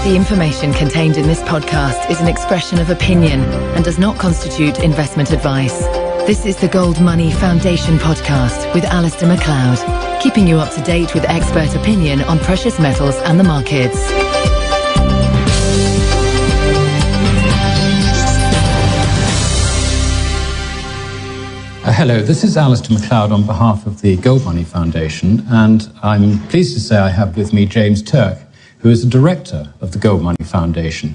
The information contained in this podcast is an expression of opinion and does not constitute investment advice. This is the Gold Money Foundation podcast with Alasdair Macleod, keeping you up to date with expert opinion on precious metals and the markets. Hello, this is Alasdair Macleod on behalf of the Gold Money Foundation, and I'm pleased to say I have with me James Turk, who is the director of the Gold Money Foundation.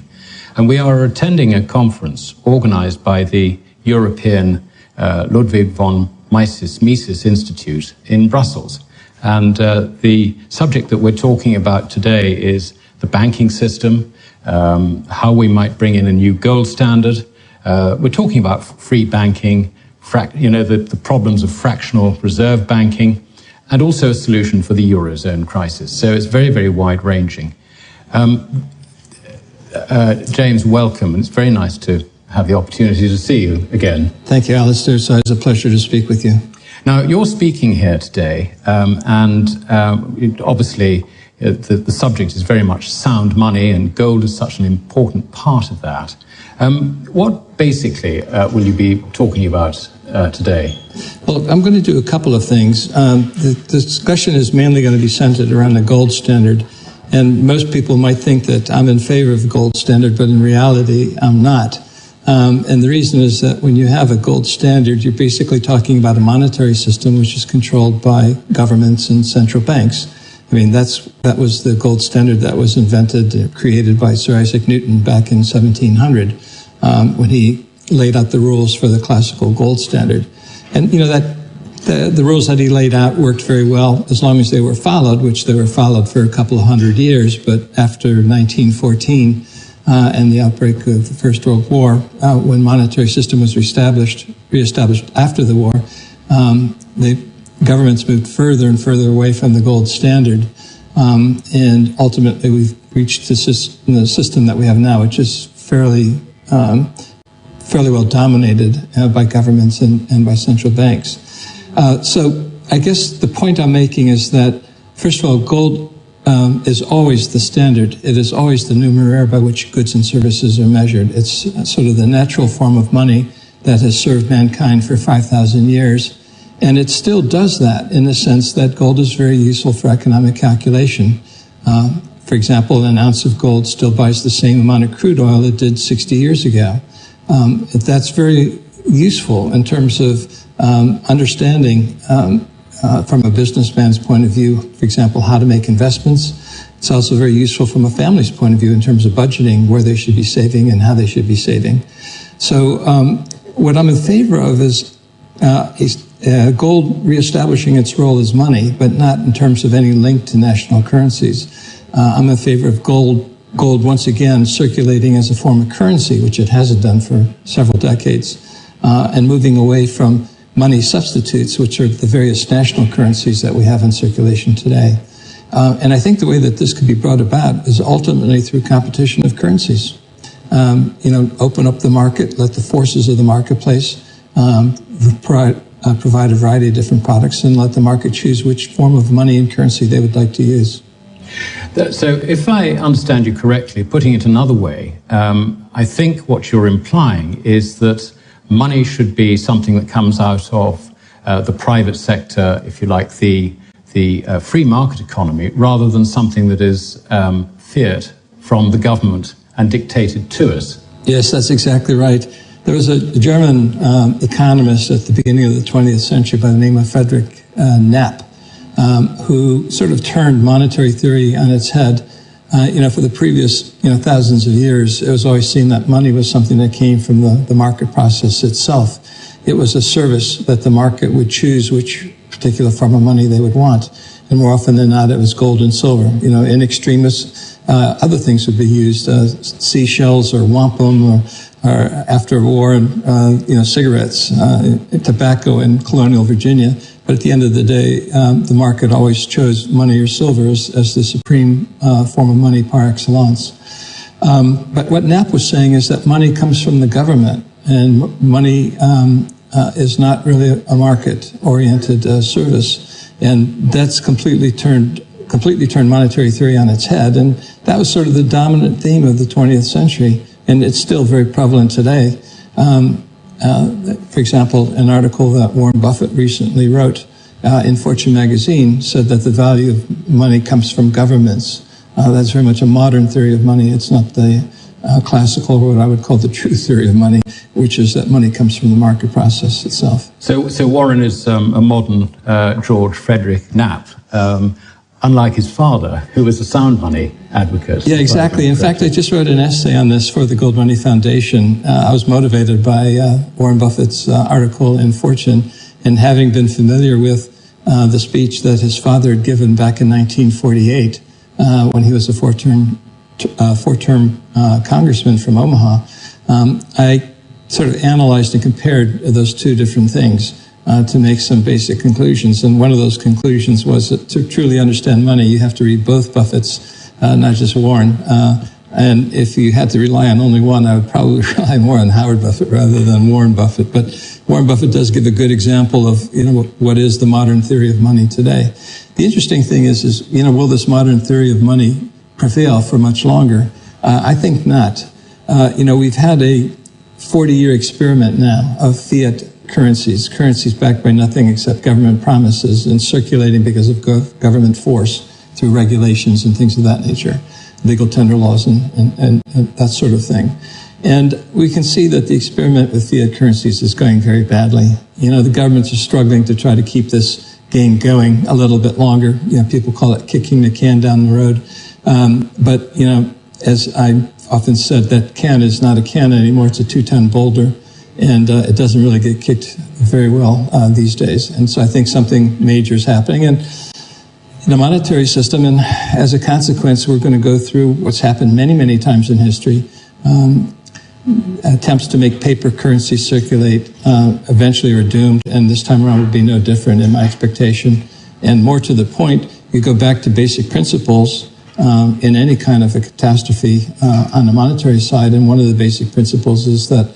And we are attending a conference organized by the European Ludwig von Mises Institute in Brussels. And the subject that we're talking about today is the banking system, how we might bring in a new gold standard. We're talking about free banking, the problems of fractional reserve banking, and also a solution for the Eurozone crisis. So it's very, very wide-ranging. James, welcome. It's very nice to have the opportunity to see you again. Thank you, Alasdair. So it's a pleasure to speak with you. Now, you're speaking here today, obviously the subject is very much sound money, and gold is such an important part of that. What basically will you be talking about today? Well, I'm going to do a couple of things. The discussion is mainly going to be centered around the gold standard. And most people might think that I'm in favor of the gold standard, but in reality, I'm not. And the reason is that when you have a gold standard, you're basically talking about a monetary system which is controlled by governments and central banks. I mean, that was the gold standard that was invented, created by Sir Isaac Newton back in 1700, when he laid out the rules for the classical gold standard. And, the rules that he laid out worked very well as long as they were followed, which they were followed for a couple of hundred years. But after 1914 and the outbreak of the First World War, when monetary system was reestablished after the war, the governments moved further and further away from the gold standard. And ultimately, we've reached the system that we have now, which is fairly well dominated by governments and by central banks. So I guess the point I'm making is that, first of all, gold is always the standard. It is always the numeraire by which goods and services are measured. It's sort of the natural form of money that has served mankind for 5,000 years. And it still does that in the sense that gold is very useful for economic calculation. For example, an ounce of gold still buys the same amount of crude oil it did 60 years ago. That's very useful in terms of understanding from a businessman's point of view, for example, how to make investments. It's also very useful from a family's point of view in terms of budgeting, where they should be saving and how they should be saving. So what I'm in favor of is gold reestablishing its role as money, but not in terms of any link to national currencies. I'm in favor of gold once again circulating as a form of currency, which it hasn't done for several decades, and moving away from money substitutes, which are the various national currencies that we have in circulation today. And I think the way that this could be brought about is ultimately through competition of currencies. Open up the market, let the forces of the marketplace provide a variety of different products, and let the market choose which form of money and currency they would like to use. So if I understand you correctly, putting it another way, I think what you're implying is that money should be something that comes out of the private sector, if you like, the free market economy, rather than something that is fiat from the government and dictated to us. Yes, that's exactly right. There was a German economist at the beginning of the 20th century by the name of Friedrich Knapp, who sort of turned monetary theory on its head. For the previous, thousands of years, it was always seen that money was something that came from the market process itself. It was a service that the market would choose which particular form of money they would want. And more often than not, it was gold and silver. In extremis, other things would be used, seashells or wampum or after war, cigarettes, tobacco in colonial Virginia. But at the end of the day, the market always chose money or silver as the supreme form of money par excellence. But what Knapp was saying is that money comes from the government, and money is not really a market-oriented service. And that's completely turned monetary theory on its head. And that was sort of the dominant theme of the 20th century, and it's still very prevalent today. For example, an article that Warren Buffett recently wrote in Fortune magazine said that the value of money comes from governments. That's very much a modern theory of money. It's not the classical, what I would call the true theory of money, which is that money comes from the market process itself. So Warren is a modern George Frederick Knapp, unlike his father, who was a sound money advocate. Yeah, exactly. In fact, I just wrote an essay on this for the Gold Money Foundation. I was motivated by Warren Buffett's article in Fortune, and having been familiar with the speech that his father had given back in 1948 when he was a four-term congressman from Omaha, I sort of analyzed and compared those two different things to make some basic conclusions. And one of those conclusions was that to truly understand money, you have to read both Buffett's, not just Warren. And if you had to rely on only one, I would probably rely more on Howard Buffett rather than Warren Buffett. But Warren Buffett does give a good example of, what is the modern theory of money today. The interesting thing is, will this modern theory of money prevail for much longer? I think not. We've had a 40-year experiment now of fiat currencies backed by nothing except government promises and circulating because of government force through regulations and things of that nature, legal tender laws and that sort of thing. And we can see that the experiment with fiat currencies is going very badly. The governments are struggling to try to keep this game going a little bit longer. People call it kicking the can down the road. But as I often said, that can is not a can anymore. It's a 2-ton boulder. And it doesn't really get kicked very well these days. And so I think something major is happening. And in the monetary system, and as a consequence, we're going to go through what's happened many, many times in history. Attempts to make paper currency circulate eventually are doomed, and this time around will be no different in my expectation. And more to the point, you go back to basic principles in any kind of a catastrophe on the monetary side, and one of the basic principles is that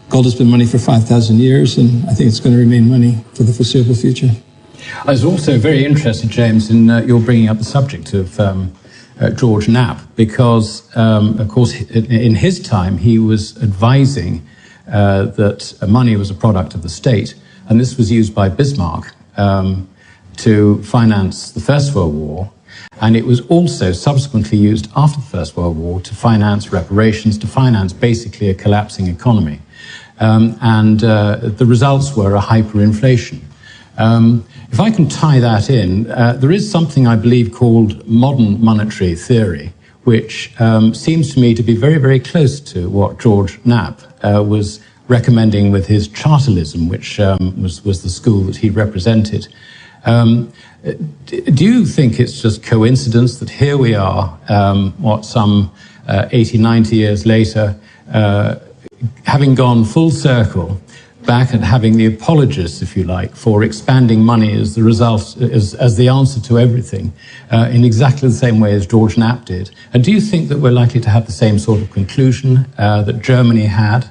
gold has been money for 5,000 years, and I think it's going to remain money for the foreseeable future. I was also very interested, James, in your bringing up the subject of George Knapp, because, of course, in his time, he was advising that money was a product of the state, and this was used by Bismarck to finance the First World War. And it was also subsequently used after the First World War to finance reparations, to finance basically a collapsing economy. The results were a hyperinflation. If I can tie that in, there is something I believe called modern monetary theory, which seems to me to be very, very close to what George Knapp was recommending with his chartalism, which was the school that he represented. Do you think it's just coincidence that here we are, some 80, 90 years later, having gone full circle, back and having the apologists, if you like, for expanding money as the result, as the answer to everything, in exactly the same way as George Knapp did? And do you think that we're likely to have the same sort of conclusion that Germany had,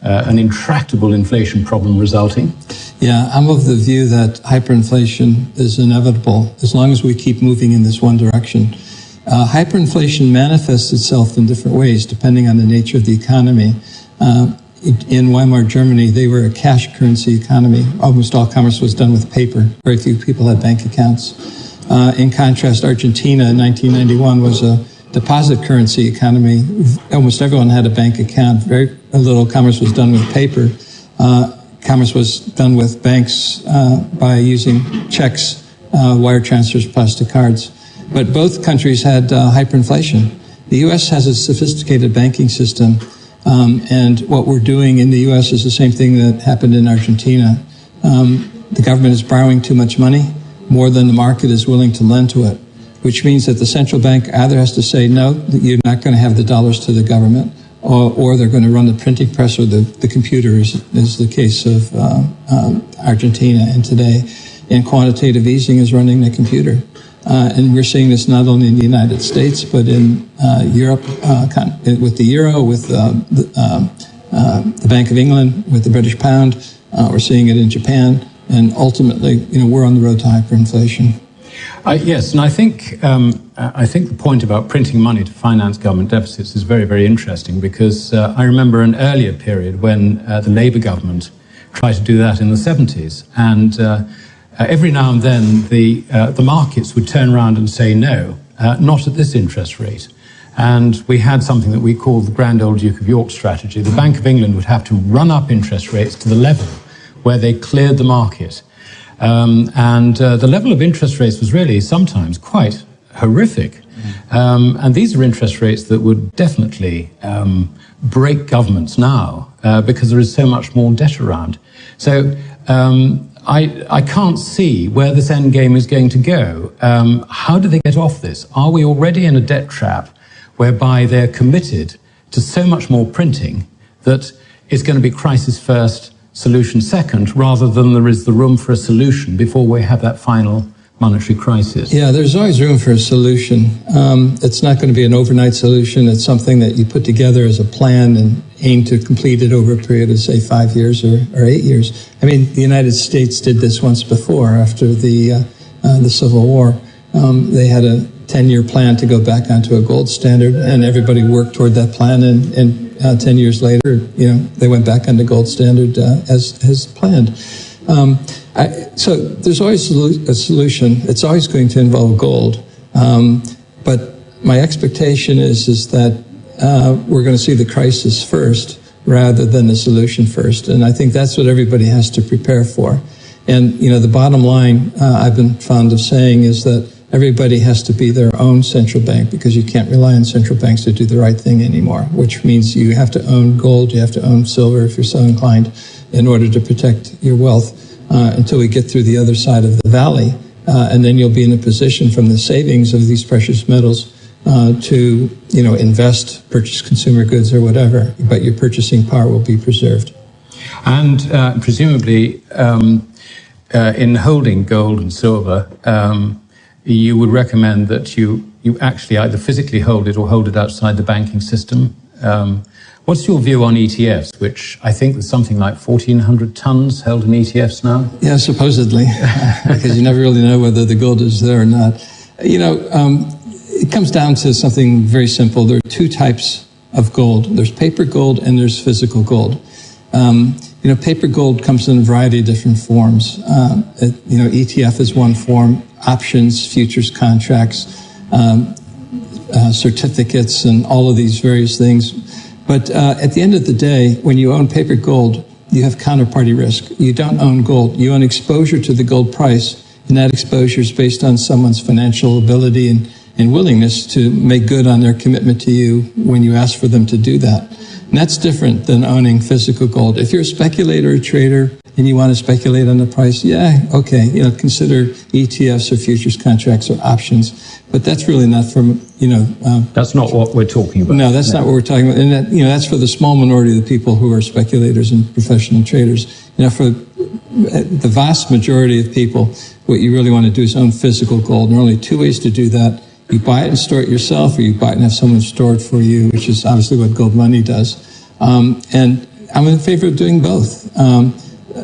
an intractable inflation problem resulting? Yeah, I'm of the view that hyperinflation is inevitable as long as we keep moving in this one direction. Hyperinflation manifests itself in different ways depending on the nature of the economy. In Weimar Germany, they were a cash currency economy. Almost all commerce was done with paper. Very few people had bank accounts. In contrast, Argentina in 1991 was a deposit currency economy. Almost everyone had a bank account. Very little commerce was done with paper. Commerce was done with banks by using checks, wire transfers, plastic cards. But both countries had hyperinflation. The U.S. has a sophisticated banking system, and what we're doing in the U.S. is the same thing that happened in Argentina. The government is borrowing too much money, more than the market is willing to lend to it, which means that the central bank either has to say, no, you're not going to have the dollars to the government, or they're going to run the printing press or the computer, is the case of Argentina. And today, and quantitative easing is running the computer. And we're seeing this not only in the United States, but in Europe with the euro, with the Bank of England, with the British pound. We're seeing it in Japan. And ultimately, we're on the road to hyperinflation. Yes, and I think the point about printing money to finance government deficits is very, very interesting, because I remember an earlier period when the Labour government tried to do that in the 70s, and every now and then the markets would turn around and say no, not at this interest rate. And we had something that we called the Grand Old Duke of York strategy. The Bank of England would have to run up interest rates to the level where they cleared the market. The level of interest rates was really sometimes quite horrific. And these are interest rates that would definitely break governments now because there is so much more debt around. So I can't see where this end game is going to go. How do they get off this? Are we already in a debt trap whereby they're committed to so much more printing that it's going to be crisis first, solution second, rather than there is the room for a solution before we have that final monetary crisis? Yeah, there's always room for a solution. It's not going to be an overnight solution. It's something that you put together as a plan and aim to complete it over a period of, say, 5 years or 8 years. I mean, the United States did this once before after the Civil War. They had a 10-year plan to go back onto a gold standard, and everybody worked toward that plan, and 10 years later, they went back onto gold standard as planned. So there's always a solution. It's always going to involve gold. But my expectation is that we're going to see the crisis first rather than the solution first. And I think that's what everybody has to prepare for. And, the bottom line I've been fond of saying is that everybody has to be their own central bank, because you can't rely on central banks to do the right thing anymore, which means you have to own gold, you have to own silver if you're so inclined, in order to protect your wealth until we get through the other side of the valley. And then you'll be in a position from the savings of these precious metals to, invest, purchase consumer goods or whatever, but your purchasing power will be preserved. And presumably, in holding gold and silver, you would recommend that you actually either physically hold it or hold it outside the banking system. What's your view on ETFs, which I think there's something like 1,400 tons held in ETFs now? Yeah, supposedly, because you never really know whether the gold is there or not. It comes down to something very simple. There are two types of gold. There's paper gold and there's physical gold. Paper gold comes in a variety of different forms. ETF is one form, options, futures contracts, certificates, and all of these various things. But at the end of the day, when you own paper gold, you have counterparty risk. You don't own gold. You own exposure to the gold price, and that exposure is based on someone's financial ability and willingness to make good on their commitment to you when you ask for them to do that. And that's different than owning physical gold. If you're a speculator or trader and you want to speculate on the price, okay, consider ETFs or futures contracts or options. But that's really not from, that's not what we're talking about. No, that's not what we're talking about. And that, that's for the small minority of the people who are speculators and professional traders. For the vast majority of people, what you really want to do is own physical gold. There are only two ways to do that. You buy it and store it yourself, or you buy it and have someone store it for you, which is obviously what gold money does. And I'm in favor of doing both.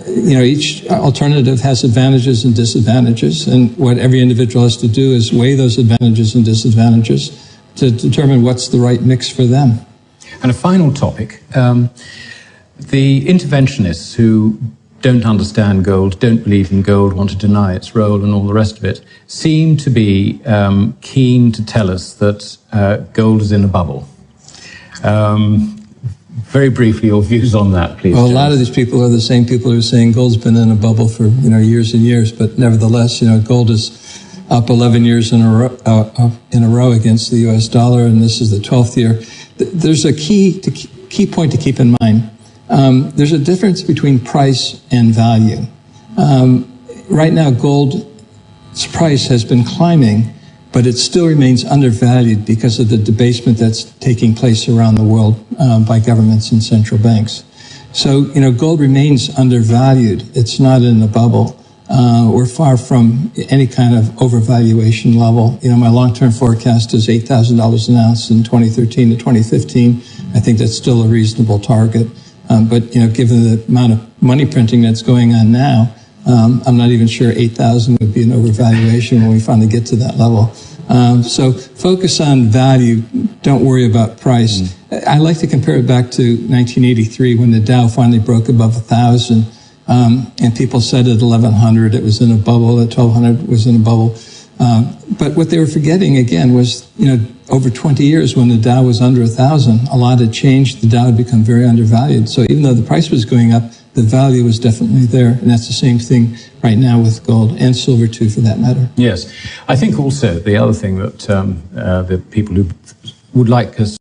Each alternative has advantages and disadvantages, and what every individual has to do is weigh those advantages and disadvantages to determine what's the right mix for them. And a final topic, the interventionists who don't understand gold, don't believe in gold, want to deny its role and all the rest of it, seem to be keen to tell us that gold is in a bubble. Very briefly, your views on that, please. Well, a lot of these people are the same people who are saying gold's been in a bubble for years and years, but nevertheless, gold is up 11 years in a row against the U.S. dollar, and this is the 12th year. There's a key point to keep in mind. There's a difference between price and value. Right now, gold's price has been climbing, but it still remains undervalued because of the debasement that's taking place around the world by governments and central banks. So, gold remains undervalued. It's not in a bubble. We're far from any kind of overvaluation level. My long-term forecast is $8,000 an ounce in 2013 to 2015. I think that's still a reasonable target. But given the amount of money printing that's going on now, I'm not even sure 8,000 would be an overvaluation when we finally get to that level. So focus on value. Don't worry about price. I like to compare it back to 1983 when the Dow finally broke above 1,000. And people said at 1,100 it was in a bubble, at 1,200 it was in a bubble. But what they were forgetting again was, over 20 years when the Dow was under 1,000, a lot had changed. The Dow had become very undervalued. So even though the price was going up, the value was definitely there. And that's the same thing right now with gold and silver too, for that matter. Yes. I think also the other thing that the people who would like us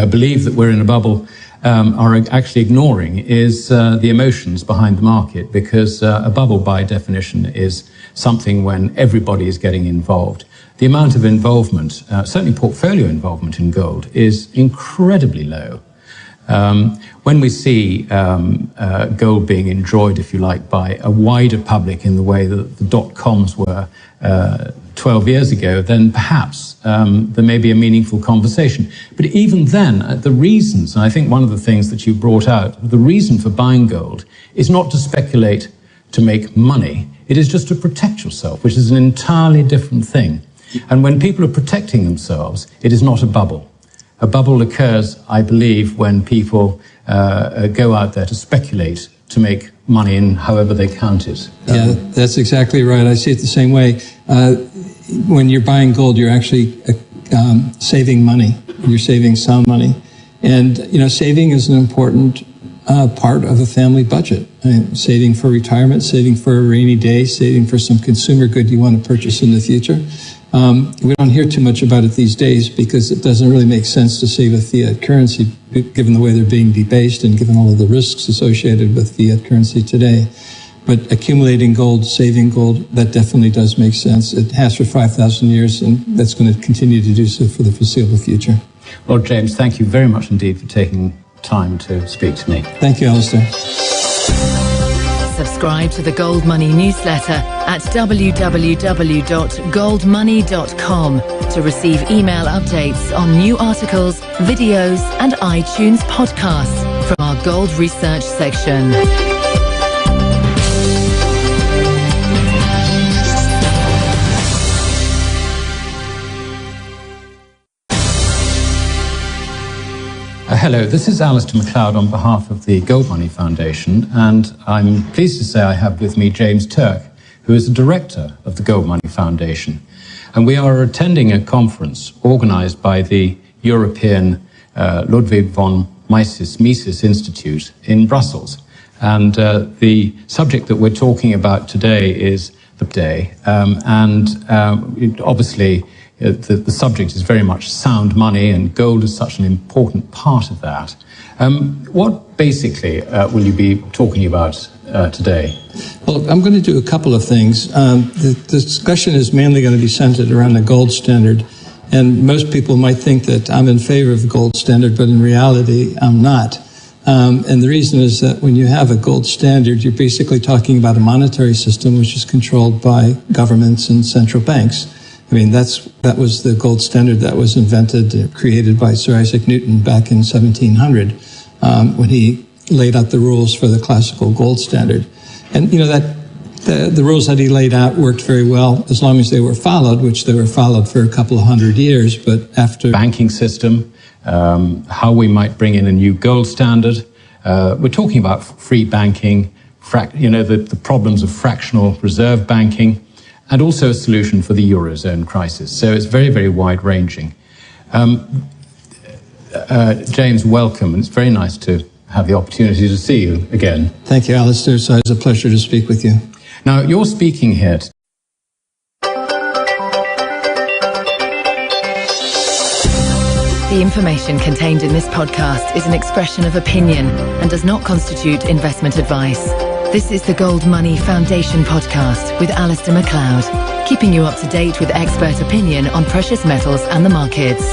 believe that we're in a bubble are actually ignoring is the emotions behind the market, because a bubble by definition is something when everybody is getting involved. The amount of involvement, certainly portfolio involvement in gold, is incredibly low. When we see gold being enjoyed, if you like, by a wider public in the way that the dot-coms were 12 years ago, then perhaps there may be a meaningful conversation. But even then, the reasons, and I think one of the things that you brought out, the reason for buying gold is not to speculate to make money. It is just to protect yourself, which is an entirely different thing. And when people are protecting themselves, it is not a bubble. A bubble occurs, I believe, when people go out there to speculate to make money in however they count it. Yeah, that's exactly right. I see it the same way. When you're buying gold, you're actually saving money. You're saving some money. And, saving is an important part of a family budget. Saving for retirement, saving for a rainy day, saving for some consumer good you want to purchase in the future. We don't hear too much about it these days because it doesn't really make sense to save a fiat currency, given the way they're being debased and given all of the risks associated with fiat currency today. But accumulating gold, saving gold, that definitely does make sense. It has for 5,000 years, and that's going to continue to do so for the foreseeable future. Well, James, thank you very much indeed for taking time to speak to me. Thank you, Alasdair. Subscribe to the Gold Money newsletter at www.goldmoney.com to receive email updates on new articles, videos, and iTunes podcasts from our Gold Research section. Hello, this is Alasdair Macleod on behalf of the Gold Money Foundation, and I'm pleased to say I have with me James Turk, who is the director of the Gold Money Foundation. And we are attending a conference organized by the European Ludwig von Mises Institute in Brussels. And the subject that we're talking about today is the day, obviously the subject is very much sound money, and gold is such an important part of that. What basically will you be talking about today? Well, I'm going to do a couple of things. The discussion is mainly going to be centered around the gold standard. And most people might think that I'm in favor of the gold standard, but in reality, I'm not. And the reason is that when you have a gold standard, you're basically talking about a monetary system which is controlled by governments and central banks. I mean, that was the gold standard that was invented, created by Sir Isaac Newton back in 1700, when he laid out the rules for the classical gold standard. And, the rules that he laid out worked very well as long as they were followed, which they were followed for a couple of hundred years. But after banking system, how we might bring in a new gold standard, we're talking about free banking, the problems of fractional reserve banking, and also a solution for the Eurozone crisis. So it's very, very wide-ranging. James, welcome. And it's very nice to have the opportunity to see you again. Thank you, Alasdair. So it's a pleasure to speak with you. Now, you're speaking here The information contained in this podcast is an expression of opinion and does not constitute investment advice. This is the Gold Money Foundation podcast with Alasdair Macleod, keeping you up to date with expert opinion on precious metals and the markets.